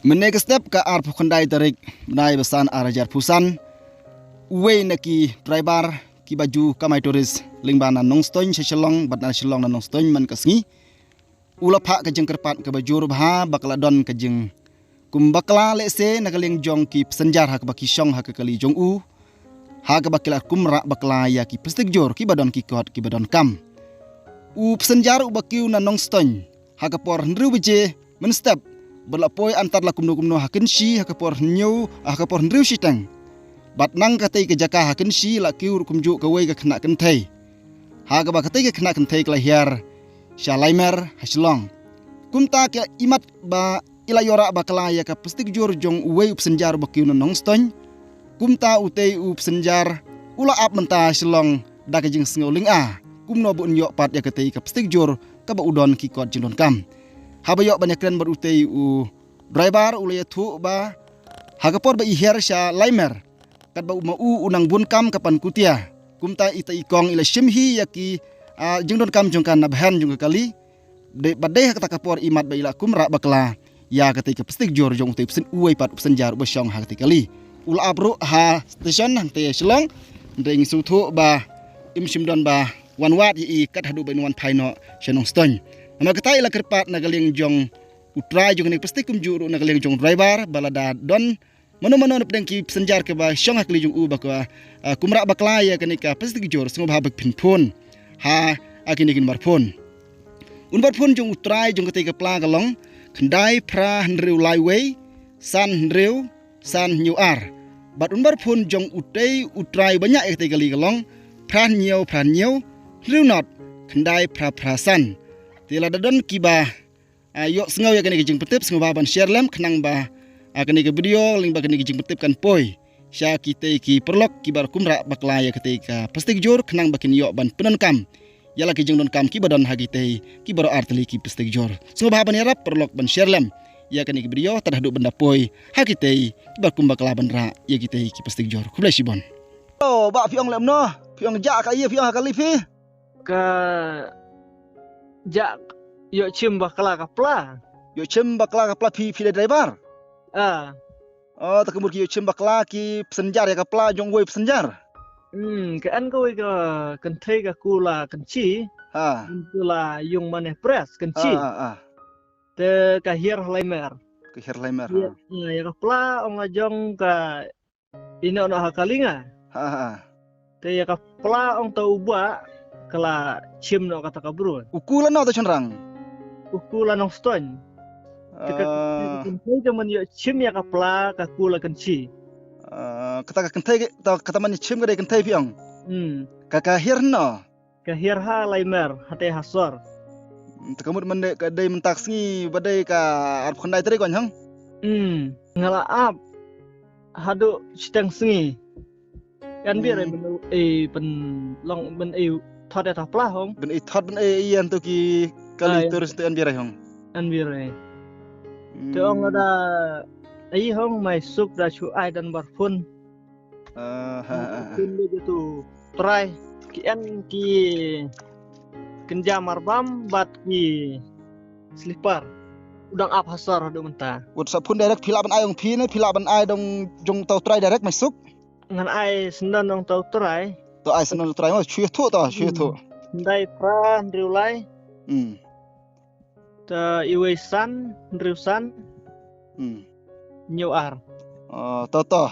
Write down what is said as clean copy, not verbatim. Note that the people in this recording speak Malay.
Menek step ka ar pukandai tarik menai besan arajar pusan uwe naki driver ki baju kamai turis lingbana nongstoin seselong batna selong na nongstoin man kasngi ula pha ka jeng kerpat ka baju rubha bakla don ka jeng kum bakla lese nagaling jong ki pesenjar ha ka baki syong ha ka kali jong u ha ka bakila kumra bakla ya ki pestik jor ki badon ki kot ki badon kam u pesenjar u bakiu na nongstoin ha ka por ndru beje men step berlapoi antar la kumno hakin si hakapor nyu hakapor ndriu sitang bat nang katai ke jaka hakin si la kiur kumju ka wei ka khna kan thai ha ka ba katai ke khna kan thai kla hiar shalaimer haslong kumta ke imat ba ila yora ba kala ya ka pestik jor jong wei upsenjar ba kiu nong ston kumta utei upsenjar ula ap menta slong da ka jing sngoling a kumno bu nyok pat ya katai ka pestik jor ka ba udon ki kot jindon kam habayok banyak keren berutei u driver ulaya thu ba hagapor ba iher sha laimer kat ba u unang bun kam kapan kutia kumta ita ikong ila shimhi yaki jingdon kam jongkan nabhan jong kali de badai kata kapor imat ba ila kumra bakla ya ketika pestik jor jong te pesen uai pat senjar ba syong ha ketika kali ula abru ha station hang te selong ndeng su thu ba im shimdon ba wan wat yi kat hadu ba wan phaino shenong ston nama kita ila kerpat nagaling jong utrai jong nek pasti kumjuru nagaling jong driver balada don mano pedengki senjar ke ba syong hakli jong u bakwa kumra bakla ya kenika pasti jor sengob habak pinpon ha akini kin barpon un barpon jong utrai jong ketika pla galong kendai pra hendriu laiway san hendriu san new ar bat un barpon jong utrai banyak ketika li galong pran nyau hendriu not kendai pra san tila dadon kiba yok sengau ya kene kijing petip sengau ban share lem kenang ba kene ke video ling ba kene kijing petip kan poi sya kita ki perlok kibar kumra bakla ya ketika pasti jor kenang bakin yok ban penon kam yala kijing don kam kibadon hagite kibar artli ki pasti jor sengau ban yarap perlok ban share lem ya kene ke video tadahdu benda poi hagite kibar kum bakla ban ra ya kita ki pasti jor kublai sibon oh ba fiong lem no fiong ja ka iya fiong hakali fi ka jak yo chim bakla kapla fi driver oh takmur ki yo chim bakla ki pesenjar ya kapla jong wei pesenjar ke an ko ka kan thai ka kula kan chi kula yung mane press kan chi te ka hier laimer ya kapla ong ajong ka ino no hakalinga te ya kapla ong tau ba kala chim no kata kabru ukulan no to chonrang ukulan nong ston kan yo chim ya kapla ka kula kan chi kata kan thai kata man chim ga kan thai piang ka hir no ka hir ha laimer hate hasor takamut mande ka dai mentak sngi badai ka ar khandai tari kon hang ngala ap hadu sitang sngi kan biar pen long ben thot eta pla hong ben thot ben ian to ki kali terus te an birai hong te ong ada hong mai suk da chu ai dan barfun kun begitu try ki an ki kenja marbam bat ki slipper udang ap hasar do menta wot sapun direct phila ban ai ong phi ne phila ban ai dong jong tau try direct mai suk ngan ai sendan dong tau try to ai sendan try ma chui thu dai pra ndriu lai ta iwe san ndriu san new ar to